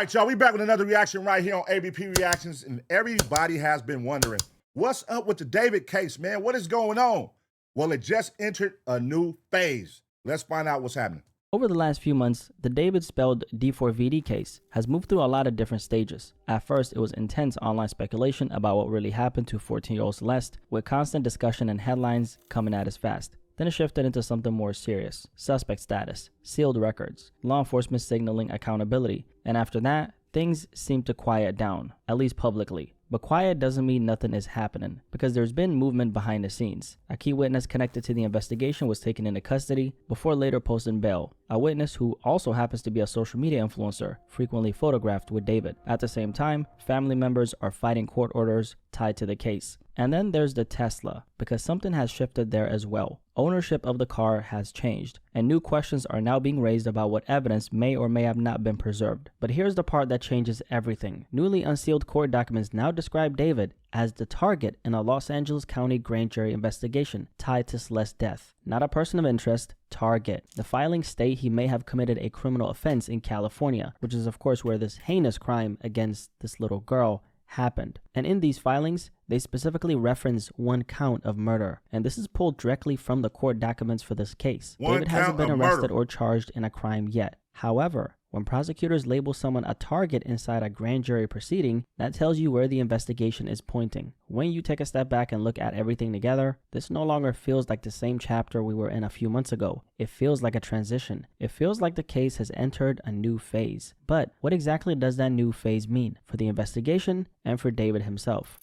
right, y'all, we back with another reaction right here on ABP Reactions, and everybody has been wondering, what's up with the David case, man? What is going on? Well, it just entered a new phase. Let's find out what's happening. Over the last few months, the David spelled D4vd case has moved through a lot of different stages. At first, it was intense online speculation about what really happened to 14-year-old Celeste, with constant discussion and headlines coming at us fast. Then it shifted into something more serious: suspect status, sealed records, law enforcement signaling accountability, and after that, things seemed to quiet down, at least publicly. But quiet doesn't mean nothing is happening, because there's been movement behind the scenes. A key witness connected to the investigation was taken into custody before later posting bail. A witness who also happens to be a social media influencer, frequently photographed with David. At the same time, family members are fighting court orders tied to the case. And then there's the Tesla, because something has shifted there as well. Ownership of the car has changed, and new questions are now being raised about what evidence may or may have not been preserved. But here's the part that changes everything. Newly unsealed court documents now describe David as the target in a Los Angeles County grand jury investigation tied to Celeste's death. Not a person of interest, target. The filings state he may have committed a criminal offense in California, which is of course where this heinous crime against this little girl happened. And in these filings, they specifically reference one count of murder. And this is pulled directly from the court documents for this case. David hasn't been arrested or charged in a crime yet. However, when prosecutors label someone a target inside a grand jury proceeding, that tells you where the investigation is pointing. When you take a step back and look at everything together, this no longer feels like the same chapter we were in a few months ago. It feels like a transition. It feels like the case has entered a new phase. But what exactly does that new phase mean for the investigation and for David himself?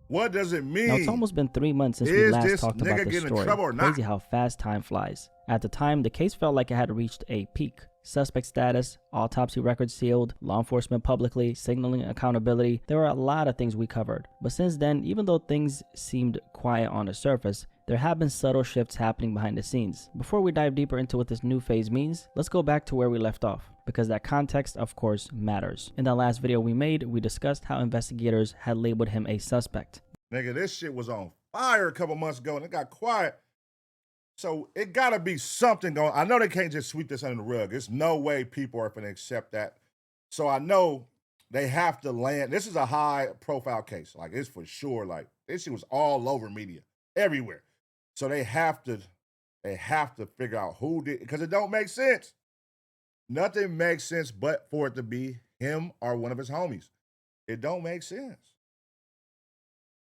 What does it mean? Now, it's almost been 3 months since we last talked about this story. Crazy how fast time flies. At the time, the case felt like it had reached a peak. Suspect status, autopsy records sealed, law enforcement publicly, signaling accountability. There were a lot of things we covered. But since then, even though things seemed quiet on the surface, there have been subtle shifts happening behind the scenes. Before we dive deeper into what this new phase means, let's go back to where we left off, because that context, of course, matters. In the last video we made, we discussed how investigators had labeled him a suspect. Nigga, this shit was on fire a couple months ago and it got quiet. So it gotta be something going on. I know they can't just sweep this under the rug. There's no way people are gonna accept that. So I know they have to land. This is a high profile case. Like, it's for sure. Like, this shit was all over media, everywhere. So they have to figure out who did, because it don't make sense. Nothing makes sense but for it to be him or one of his homies. It don't make sense.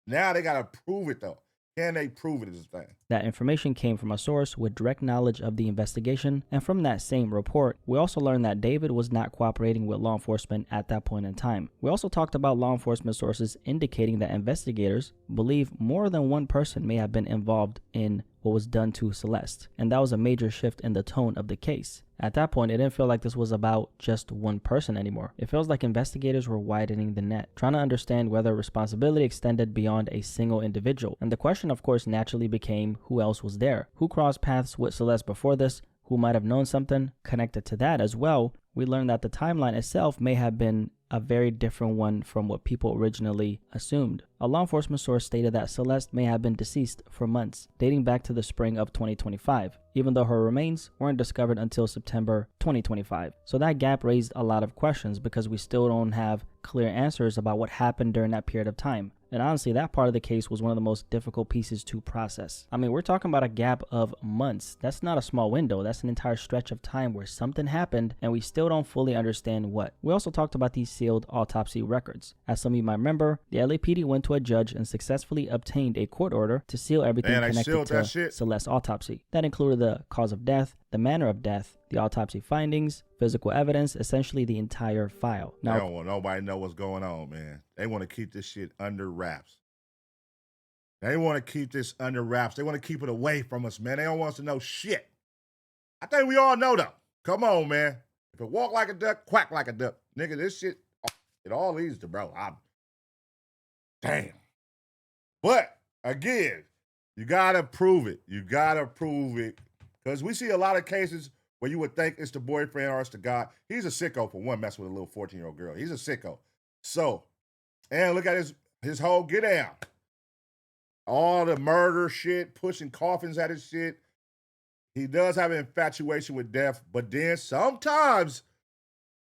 Now they gotta prove it though. Can they prove it is the thing? That information came from a source with direct knowledge of the investigation, and from that same report, we also learned that David was not cooperating with law enforcement at that point in time. We also talked about law enforcement sources indicating that investigators believe more than one person may have been involved in what was done to Celeste, and that was a major shift in the tone of the case. At that point, it didn't feel like this was about just one person anymore. It feels like investigators were widening the net, trying to understand whether responsibility extended beyond a single individual. And the question, of course, naturally became, who else was there? Who crossed paths with Celeste before this? Who might have known something? Connected to that as well, we learned that the timeline itself may have been a very different one from what people originally assumed. A law enforcement source stated that Celeste may have been deceased for months, dating back to the spring of 2025, even though her remains weren't discovered until September 2025. So that gap raised a lot of questions because we still don't have clear answers about what happened during that period of time. And honestly, that part of the case was one of the most difficult pieces to process. I mean, we're talking about a gap of months. That's not a small window. That's an entire stretch of time where something happened and we still don't fully understand what. We also talked about these sealed autopsy records. As some of you might remember, the LAPD went to a judge and successfully obtained a court order to seal everything connected to Celeste's autopsy. That included the cause of death, the manner of death, the autopsy findings, physical evidence, essentially the entire file. Now, they don't want nobody to know what's going on, man. They want to keep this shit under wraps. They want to keep this under wraps. They want to keep it away from us, man. They don't want us to know shit. I think we all know though. Come on, man. If it walk like a duck, quack like a duck. Nigga, this shit, it all leads to, bro. Damn. But again, you gotta prove it. You gotta prove it. Because we see a lot of cases where you would think it's the boyfriend or it's the guy. He's a sicko for one, messing with a little 14-year-old girl. He's a sicko. So, and look at his whole get down. All the murder shit, pushing coffins at his shit. He does have an infatuation with death, but then sometimes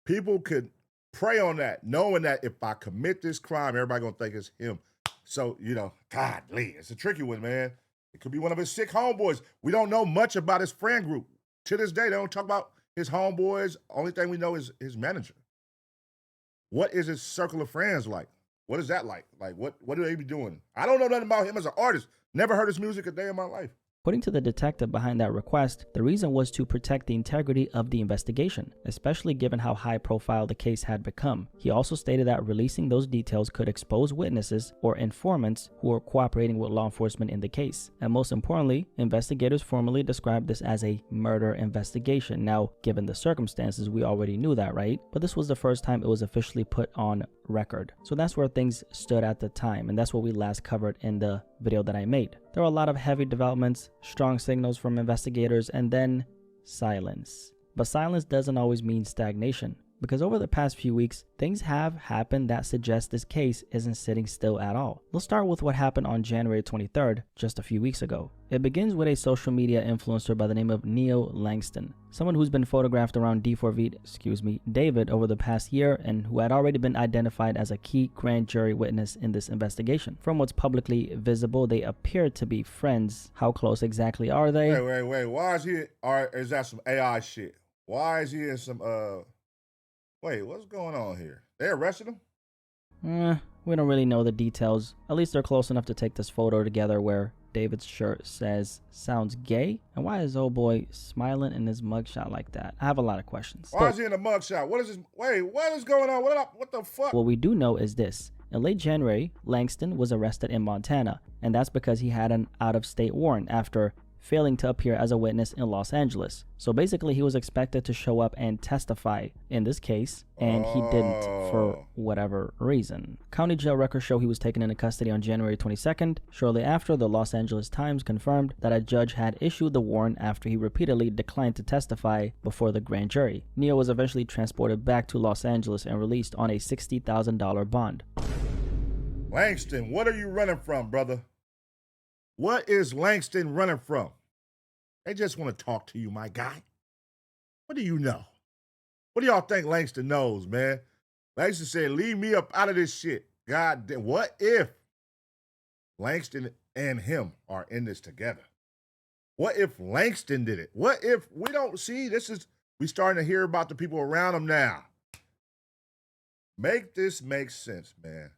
people could prey on that, knowing that if I commit this crime, everybody gonna think it's him. So, godly, it's a tricky one, man. It could be one of his sick homeboys. We don't know much about his friend group. To this day, they don't talk about his homeboys. Only thing we know is his manager. What is his circle of friends like? What is that like? Like, what do they be doing? I don't know nothing about him as an artist. Never heard his music a day in my life. According to the detective behind that request, the reason was to protect the integrity of the investigation, especially given how high profile the case had become. He also stated that releasing those details could expose witnesses or informants who were cooperating with law enforcement in the case. And most importantly, investigators formally described this as a murder investigation. Now, given the circumstances, we already knew that, right? But this was the first time it was officially put on record. So that's where things stood at the time, and that's what we last covered in the video that I made. There were a lot of heavy developments, strong signals from investigators, and then silence. But silence doesn't always mean stagnation, because over the past few weeks, things have happened that suggest this case isn't sitting still at all. Let's start with what happened on January 23rd, just a few weeks ago. It begins with a social media influencer by the name of Neo Langston, someone who's been photographed around D4vd, David over the past year and who had already been identified as a key grand jury witness in this investigation. From what's publicly visible, they appear to be friends. How close exactly are they? Wait. Why is he, or is that some AI shit? Why is he in some, wait, what's going on here? They arrested him? We don't really know the details. At least they're close enough to take this photo together where David's shirt says, "Sounds gay?" And why is old boy smiling in his mugshot like that? I have a lot of questions. Why is he in a mugshot? What is this? Wait, what is going on? What the fuck? What we do know is this. In late January, Langston was arrested in Montana, and that's because he had an out-of-state warrant after failing to appear as a witness in Los Angeles. So basically, he was expected to show up and testify in this case, and he didn't for whatever reason. County jail records show he was taken into custody on January 22nd. Shortly after, the Los Angeles Times confirmed that a judge had issued the warrant after he repeatedly declined to testify before the grand jury. Neo was eventually transported back to Los Angeles and released on a $60,000 bond. Langston, what are you running from, brother? What is Langston running from? They just want to talk to you, my guy. What do you know? What do y'all think Langston knows, man? Langston said, leave me up out of this shit. God damn, what if Langston and him are in this together? What if Langston did it? What if we don't see, we starting to hear about the people around him now. Make this make sense, man.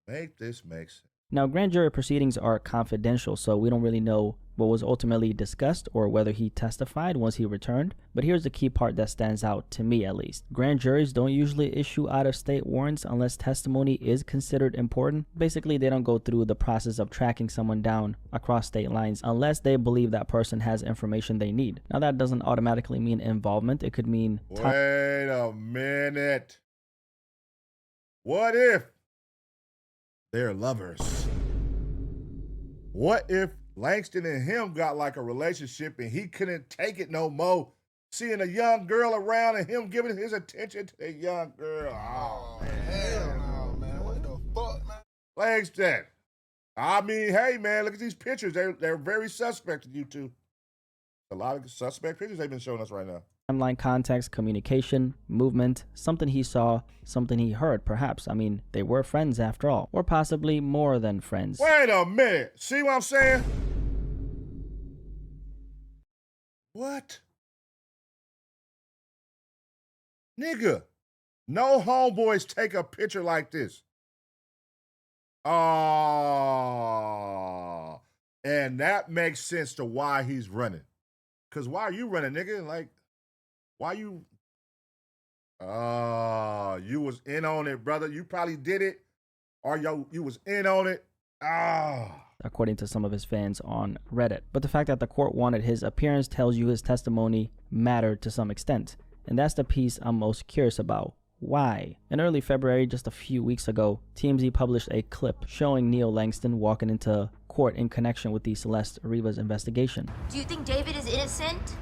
Make this make sense. Now, grand jury proceedings are confidential, so we don't really know what was ultimately discussed or whether he testified once he returned. But here's the key part that stands out, to me at least. Grand juries don't usually issue out-of-state warrants unless testimony is considered important. Basically, they don't go through the process of tracking someone down across state lines unless they believe that person has information they need. Now, that doesn't automatically mean involvement. It could mean... Wait a minute. What if they're lovers? What if Langston and him got like a relationship and he couldn't take it no more? Seeing a young girl around and him giving his attention to the young girl. Oh, man. Hell no, man. What the fuck, man? Langston. I mean, hey, man, look at these pictures. They're very suspect to you two. A lot of suspect pictures they've been showing us right now. Timeline, context, communication, movement, something he saw, something he heard, perhaps. I mean, they were friends after all, or possibly more than friends. Wait a minute. See what I'm saying? What? Nigga, no homeboys take a picture like this. Oh, and that makes sense to why he's running. Because why are you running, nigga? Like, why you? You was in on it, brother. You probably did it, or you was in on it. According to some of his fans on Reddit. But the fact that the court wanted his appearance tells you his testimony mattered to some extent. And that's the piece I'm most curious about. Why? In early February, just a few weeks ago, TMZ published a clip showing Neo Langston walking into court in connection with the Celeste Rivas investigation. Do you think David is innocent?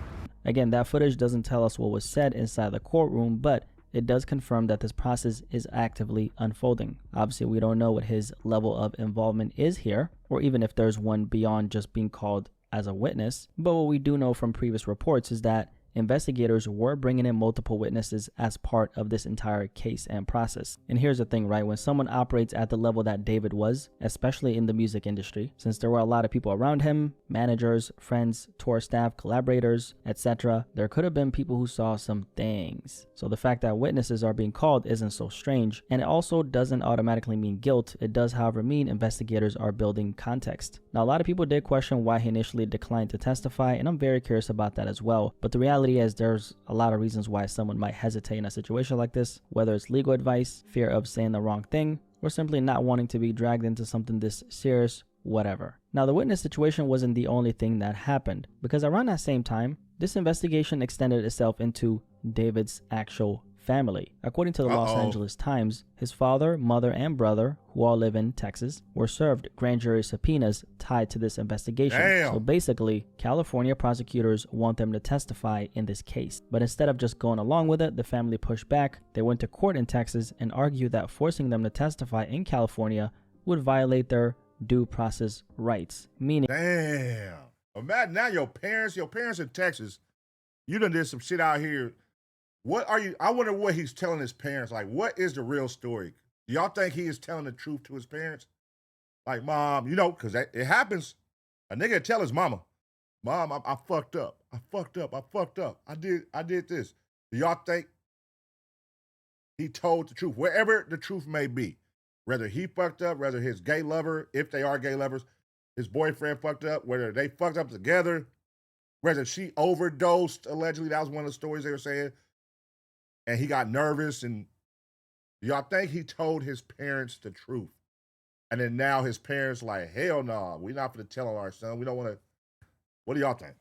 Again, that footage doesn't tell us what was said inside the courtroom, but it does confirm that this process is actively unfolding. Obviously, we don't know what his level of involvement is here, or even if there's one beyond just being called as a witness. But what we do know from previous reports is that investigators were bringing in multiple witnesses as part of this entire case and process. And here's the thing, right? When someone operates at the level that David was, especially in the music industry, since there were a lot of people around him, managers, friends, tour staff, collaborators, etc., there could have been people who saw some things. So the fact that witnesses are being called isn't so strange, and it also doesn't automatically mean guilt. It does, however, mean investigators are building context. Now, a lot of people did question why he initially declined to testify, and I'm very curious about that as well. But the reality is there's a lot of reasons why someone might hesitate in a situation like this, whether it's legal advice, fear of saying the wrong thing, or simply not wanting to be dragged into something this serious, whatever. Now, the witness situation wasn't the only thing that happened, because around that same time, this investigation extended itself into David's actual family. According to the Los Angeles Times, his father, mother, and brother, who all live in Texas, were served grand jury subpoenas tied to this investigation. Damn. So basically, California prosecutors want them to testify in this case. But instead of just going along with it, the family pushed back. They went to court in Texas and argued that forcing them to testify in California would violate their due process rights. Meaning, damn. Imagine now your parents in Texas, you done did some shit out here. I wonder what he's telling his parents. Like, what is the real story? Do y'all think he is telling the truth to his parents? Like, Mom, because it happens. A nigga tell his mama, Mom, I fucked up. I fucked up. I did this. Do y'all think he told the truth? Wherever the truth may be. Whether he fucked up, whether his gay lover, if they are gay lovers, his boyfriend fucked up, whether they fucked up together, whether she overdosed, allegedly. That was one of the stories they were saying. And he got nervous, and y'all think he told his parents the truth? And then now his parents like, hell no, we're not going to tell on our son. We don't want to. What do y'all think?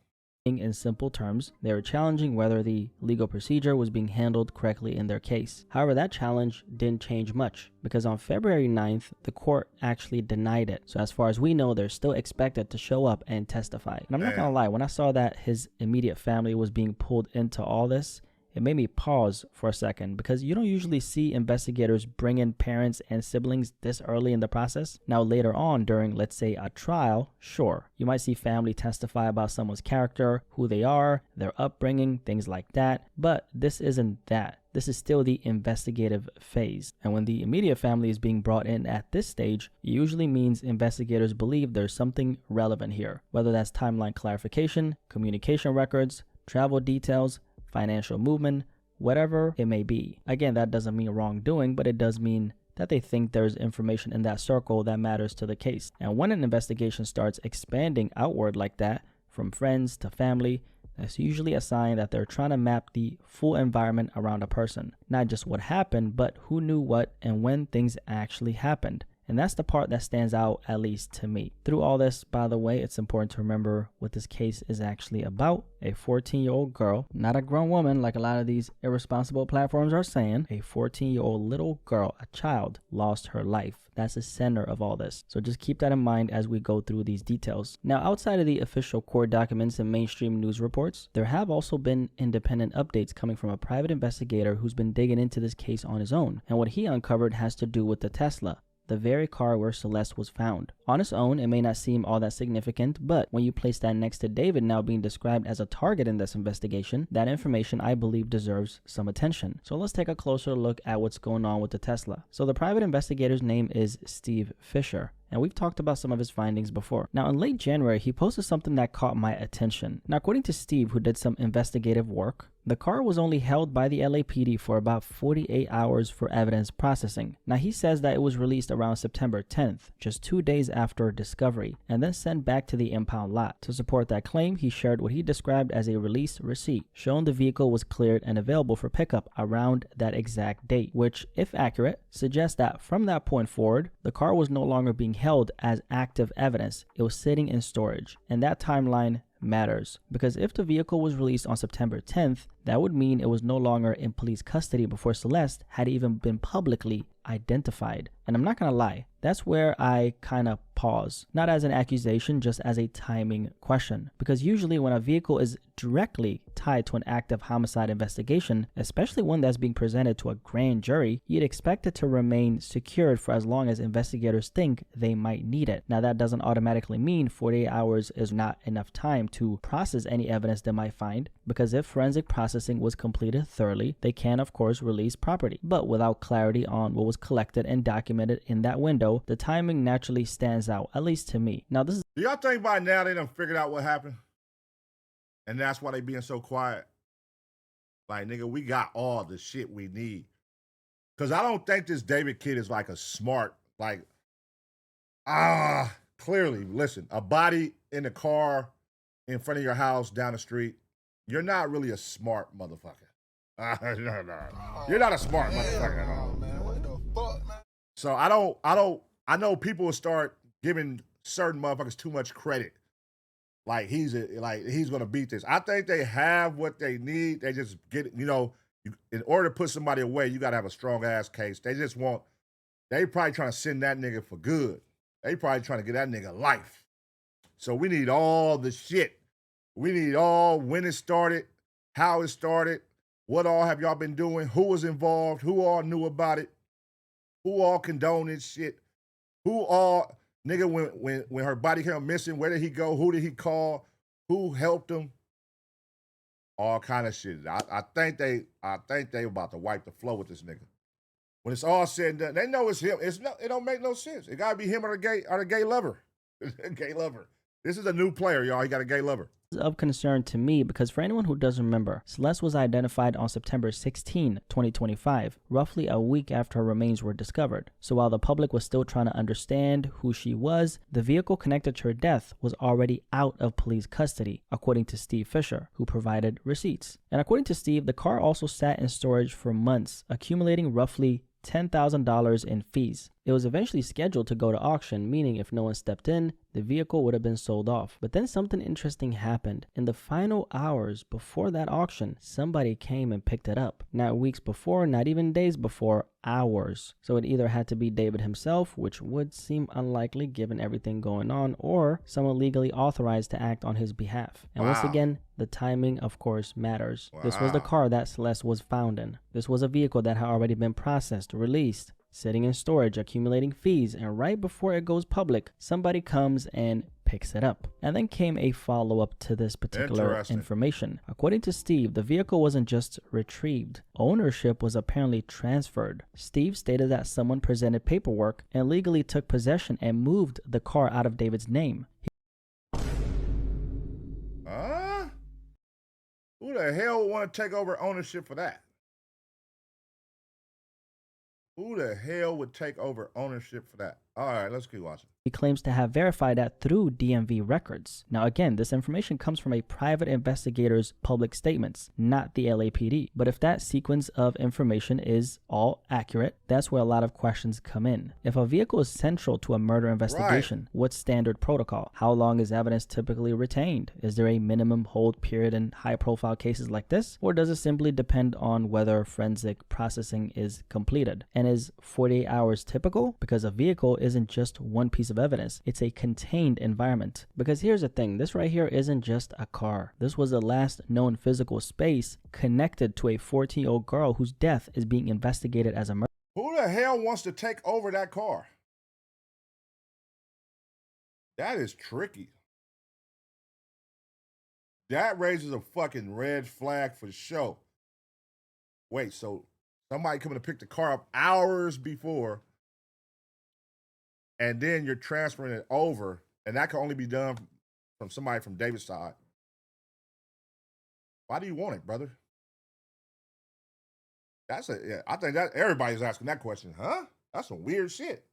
in simple terms, they were challenging whether the legal procedure was being handled correctly in their case. However, that challenge didn't change much, because on February 9th, the court actually denied it. So as far as we know, they're still expected to show up and testify. And I'm not gonna lie, when I saw that his immediate family was being pulled into all this, it made me pause for a second, because you don't usually see investigators bring in parents and siblings this early in the process. Now later on during, let's say, a trial, sure, you might see family testify about someone's character, who they are, their upbringing, things like that. But this isn't that. This is still the investigative phase. And when the immediate family is being brought in at this stage, it usually means investigators believe there's something relevant here, whether that's timeline clarification, communication records, travel details, financial movement, whatever it may be. Again, that doesn't mean wrongdoing, but it does mean that they think there's information in that circle that matters to the case. And when an investigation starts expanding outward like that, from friends to family, that's usually a sign that they're trying to map the full environment around a person. Not just what happened, but who knew what and when things actually happened. And that's the part that stands out, at least to me. Through all this, by the way, it's important to remember what this case is actually about. A 14-year-old girl, not a grown woman like a lot of these irresponsible platforms are saying. A 14-year-old little girl, a child, lost her life. That's the center of all this. So just keep that in mind as we go through these details. Now, outside of the official court documents and mainstream news reports, there have also been independent updates coming from a private investigator who's been digging into this case on his own. And what he uncovered has to do with the Tesla, the very car where Celeste was found. On its own, it may not seem all that significant, but when you place that next to David now being described as a target in this investigation, that information I believe deserves some attention. So let's take a closer look at what's going on with the Tesla. So the private investigator's name is Steve Fisher, and we've talked about some of his findings before. Now, in late January, he posted something that caught my attention. Now, according to Steve, who did some investigative work, the car was only held by the LAPD for about 48 hours for evidence processing. Now, he says that it was released around September 10th, just 2 days after discovery, and then sent back to the impound lot. To support that claim, he shared what he described as a release receipt, showing the vehicle was cleared and available for pickup around that exact date, which, if accurate, suggests that from that point forward, the car was no longer being held as active evidence. It was sitting in storage, and that timeline matters, because if the vehicle was released on September 10th, that would mean it was no longer in police custody before Celeste had even been publicly identified. And I'm not gonna lie, that's where I kind of pause. Not as an accusation, just as a timing question. Because usually when a vehicle is directly tied to an active homicide investigation, especially one that's being presented to a grand jury, you'd expect it to remain secured for as long as investigators think they might need it. Now that doesn't automatically mean 48 hours is not enough time to process any evidence they might find, because if forensic processing was completed thoroughly, they can of course release property. But without clarity on what was collected and documented in that window, the timing naturally stands out, at least to me. Now this is— Do y'all think by now they done figured out what happened? And that's why they being so quiet? Like, nigga, we got all the shit we need. Because I don't think this David kid is like a smart, like, clearly, listen, a body in the car in front of your house down the street, you're not really a smart motherfucker. No. You're not a smart motherfucker at all. Man, what the fuck, man? So I know people will start giving certain motherfuckers too much credit. Like he's gonna beat this. I think they have what they need. They just get, in order to put somebody away, you gotta have a strong ass case. They probably trying to send that nigga for good. They probably trying to get that nigga life. So we need all the shit. We need all when it started, how it started, what all have y'all been doing, who was involved, who all knew about it, who all condoned this shit, who all, nigga, when her body came missing, where did he go, who did he call, who helped him, all kind of shit. I think they about to wipe the floor with this nigga. When it's all said and done, they know it's him. It don't make no sense. It gotta be him or a gay lover. Gay lover. This is a new player, y'all. He got a gay lover. Of concern to me because for anyone who doesn't remember, Celeste was identified on September 16, 2025, roughly a week after her remains were discovered. So while the public was still trying to understand who she was, the vehicle connected to her death was already out of police custody, according to Steve Fisher, who provided receipts. And according to Steve, the car also sat in storage for months, accumulating roughly $10,000 in fees. It was eventually scheduled to go to auction, meaning if no one stepped in, the vehicle would have been sold off. But then something interesting happened. In the final hours before that auction, somebody came and picked it up. Not weeks before, not even days before, hours. So it either had to be David himself, which would seem unlikely given everything going on, or someone legally authorized to act on his behalf. And once again, the timing, of course, matters. This was the car that Celeste was found in. This was a vehicle that had already been processed, released, sitting in storage, accumulating fees, and right before it goes public, somebody comes and picks it up. And then came a follow-up to this particular information. According to Steve, the vehicle wasn't just retrieved. Ownership was apparently transferred. Steve stated that someone presented paperwork and legally took possession and moved the car out of David's name. Who the hell would want to take over ownership for that? Who the hell would take over ownership for that? All right, let's keep watching. He claims to have verified that through DMV records. Now again, this information comes from a private investigator's public statements, not the LAPD. But if that sequence of information is all accurate, that's where a lot of questions come in. If a vehicle is central to a murder investigation, what's standard protocol? How long is evidence typically retained? Is there a minimum hold period in high-profile cases like this? Or does it simply depend on whether forensic processing is completed? And is 48 hours typical? Because a vehicle isn't just one piece of evidence, it's a contained environment. Because here's the thing, this right here isn't just a car. This was the last known physical space connected to a 14-year-old girl whose death is being investigated as a murder. Who the hell wants to take over that car? That is tricky. That raises a fucking red flag for sure. Wait, so somebody coming to pick the car up hours before, and then you're transferring it over, and that can only be done from somebody from David's side. Why do you want it, brother? I think that everybody's asking that question, huh? That's some weird shit.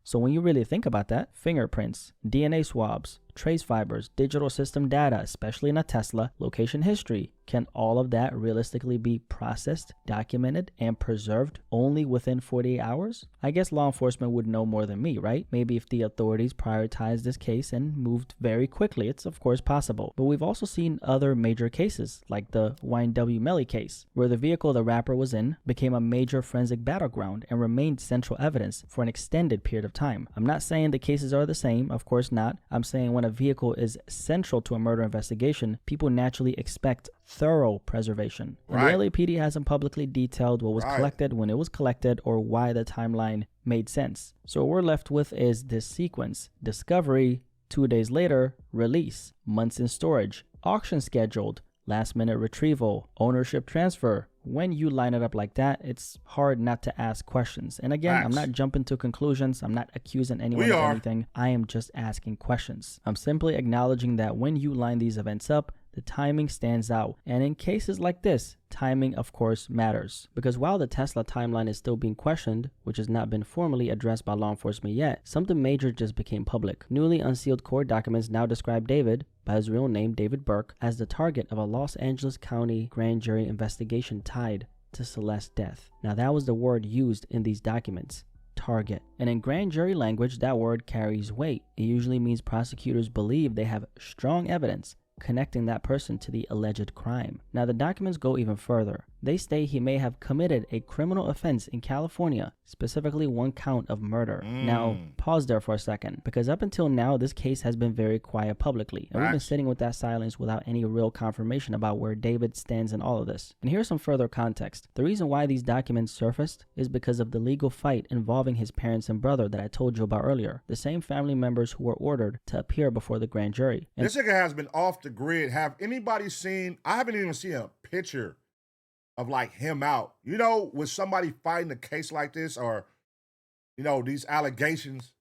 So when you really think about that, fingerprints, DNA swabs, trace fibers, digital system data, especially in a Tesla, location history. Can all of that realistically be processed, documented, and preserved only within 48 hours? I guess law enforcement would know more than me, right? Maybe if the authorities prioritized this case and moved very quickly, it's of course possible. But we've also seen other major cases, like the YNW Melly case, where the vehicle the rapper was in became a major forensic battleground and remained central evidence for an extended period of time. I'm not saying the cases are the same, of course not. I'm saying when a vehicle is central to a murder investigation, people naturally expect thorough preservation. And Right. the LAPD hasn't publicly detailed what was collected, when it was collected, or why the timeline made sense. So what we're left with is this sequence: discovery, 2 days later, release, months in storage, auction scheduled, last minute retrieval, ownership transfer. When you line it up like that, it's hard not to ask questions. And again, I'm not jumping to conclusions. I'm not accusing anyone of anything. I am just asking questions. I'm simply acknowledging that when you line these events up, the timing stands out. And in cases like this, timing of course matters. Because while the Tesla timeline is still being questioned, which has not been formally addressed by law enforcement yet, something major just became public. Newly unsealed court documents now describe David, by his real name David Burke, as the target of a Los Angeles County grand jury investigation tied to Celeste's death. Now that was the word used in these documents: target. And in grand jury language, that word carries weight. It usually means prosecutors believe they have strong evidence connecting that person to the alleged crime. Now the documents go even further. They state he may have committed a criminal offense in California, specifically one count of murder. Now pause there for a second, because up until now this case has been very quiet publicly, and we've been sitting with that silence without any real confirmation about where David stands in all of this. And here's some further context. The reason why these documents surfaced is because of the legal fight involving his parents and brother that I told you about earlier, the same family members who were ordered to appear before the grand jury. And this nigga has been off the grid. Have anybody seen, I haven't even seen a picture of like him out. You know, with somebody fighting a case like this, or, you know, these allegations,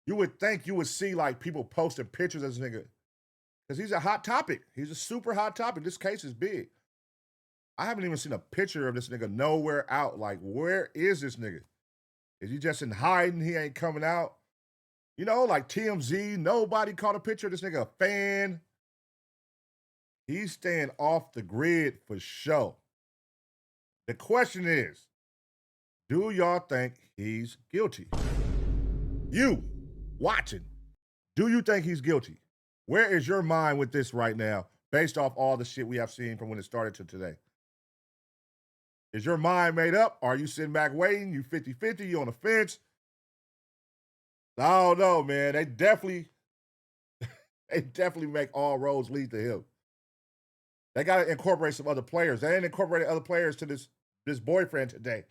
you would think you would see like people posting pictures of this nigga. Because he's a hot topic. He's a super hot topic. This case is big. I haven't even seen a picture of this nigga nowhere out. Like, where is this nigga? Is he just in hiding? He ain't coming out? You know, like TMZ, nobody caught a picture of this nigga, a fan. He's staying off the grid for sure. The question is, do y'all think he's guilty? You watching, do you think he's guilty? Where is your mind with this right now, based off all the shit we have seen from when it started to today? Is your mind made up? Are you sitting back waiting? You 50-50, you on the fence? I don't know, man. They definitely make all roads lead to him. They got to incorporate some other players. They ain't incorporated other players to this boyfriend today.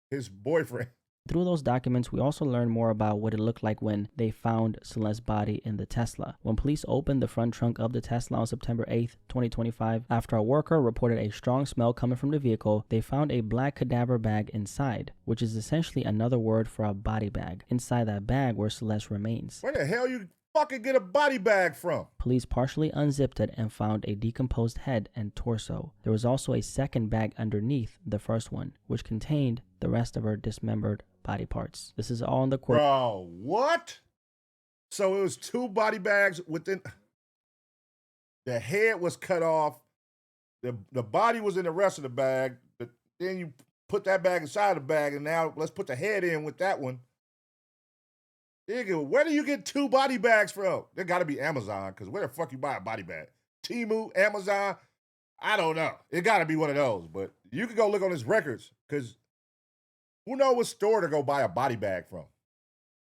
His boyfriend. through those documents, we also learned more about what it looked like when they found Celeste's body in the Tesla. When police opened the front trunk of the Tesla on September 8th, 2025, after a worker reported a strong smell coming from the vehicle, they found a black cadaver bag inside, which is essentially another word for a body bag. Inside that bag were Celeste's remains. Where the hell you fucking get a body bag from? Police partially unzipped it and found a decomposed head and torso. There was also a second bag underneath the first one, which contained the rest of her dismembered body parts. This is all in the court. Bro, what? So it was two body bags within. The head was cut off. The body was in the rest of the bag. But then you put that bag inside the bag, and now let's put the head in with that one. Nigga, where do you get two body bags from? They got to be Amazon, because where the fuck you buy a body bag? Temu, Amazon? I don't know. It got to be one of those. But you can go look on his records, because who knows what store to go buy a body bag from?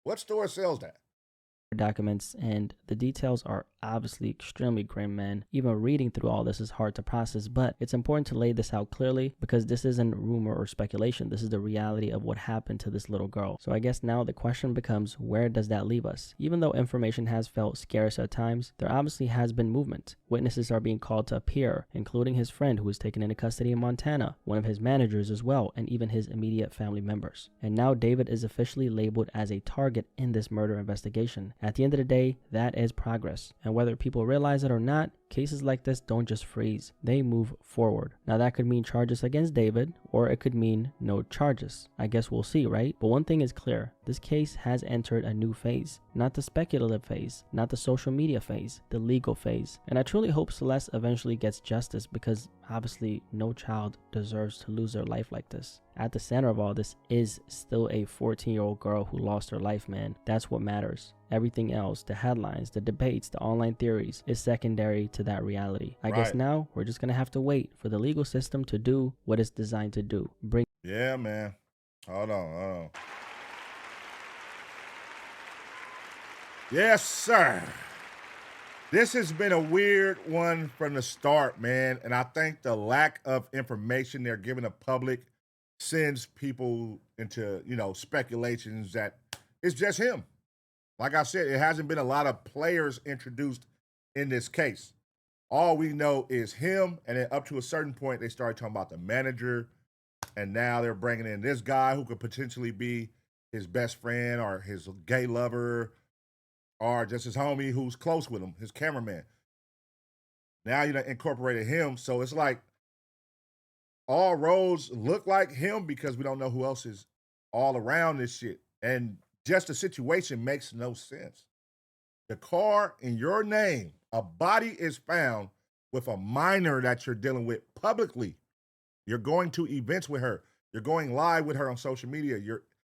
What store sells that? Documents, and the details are obviously extremely grim, man. Even reading through all this is hard to process, but it's important to lay this out clearly because this isn't rumor or speculation. This is the reality of what happened to this little girl. So I guess now the question becomes, where does that leave us? Even though information has felt scarce at times, there obviously has been movement. Witnesses are being called to appear, including his friend who was taken into custody in Montana, one of his managers as well, and even his immediate family members. And now David is officially labeled as a target in this murder investigation. At the end of the day, that is progress. And whether people realize it or not, cases like this don't just freeze, they move forward. Now that could mean charges against David, or it could mean no charges. I guess we'll see, right? But one thing is clear, this case has entered a new phase. Not the speculative phase, not the social media phase, the legal phase. And I truly hope Celeste eventually gets justice, because obviously no child deserves to lose their life like this. At the center of all this is still a 14-year-old girl who lost her life, man. That's what matters. Everything else, the headlines, the debates, the online theories, is secondary to that reality. I guess now we're just gonna have to wait for the legal system to do what it's designed to do. Yeah, man. Hold on. Yes, sir. This has been a weird one from the start, man. And I think the lack of information they're giving the public sends people into, speculations that it's just him. Like I said, it hasn't been a lot of players introduced in this case. All we know is him, and then up to a certain point, they started talking about the manager, and now they're bringing in this guy who could potentially be his best friend or his gay lover or just his homie who's close with him, his cameraman. Now you done incorporated him, so it's like all roads look like him because we don't know who else is all around this shit. And just the situation makes no sense. The car in your name, a body is found with a minor that you're dealing with publicly. You're going to events with her. You're going live with her on social media.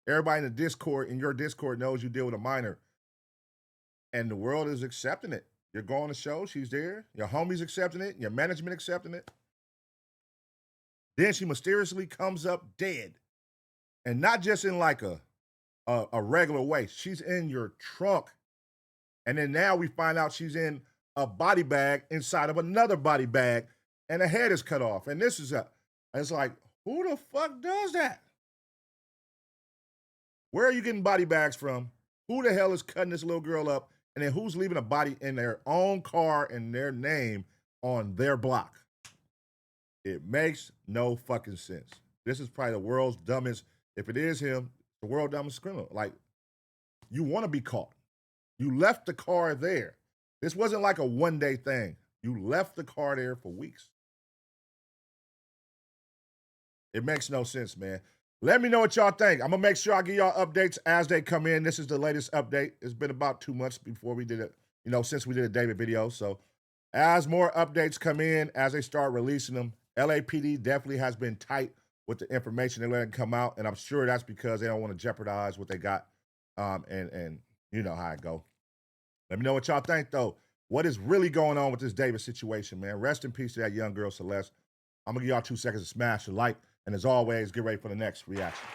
Everybody in the Discord, in your Discord, knows you deal with a minor. And the world is accepting it. You're going to show, she's there. Your homie's accepting it. Your management accepting it. Then she mysteriously comes up dead. And not just in like a regular way. She's in your trunk. And then now we find out she's in a body bag inside of another body bag, and the head is cut off. And it's like, who the fuck does that? Where are you getting body bags from? Who the hell is cutting this little girl up? And then who's leaving a body in their own car in their name on their block? It makes no fucking sense. This is probably the world's dumbest, if it is him, the world's dumbest criminal. Like, you want to be caught. You left the car there. This wasn't like a one-day thing. You left the car there for weeks. It makes no sense, man. Let me know what y'all think. I'm going to make sure I give y'all updates as they come in. This is the latest update. It's been about 2 months before we did it, since we did a David video. So as more updates come in, as they start releasing them, LAPD definitely has been tight with the information they letting come out. And I'm sure that's because they don't want to jeopardize what they got. And you know how it go. Let me know what y'all think, though. What is really going on with this David situation, man? Rest in peace to that young girl, Celeste. I'm going to give y'all 2 seconds to smash the like. And as always, get ready for the next reaction.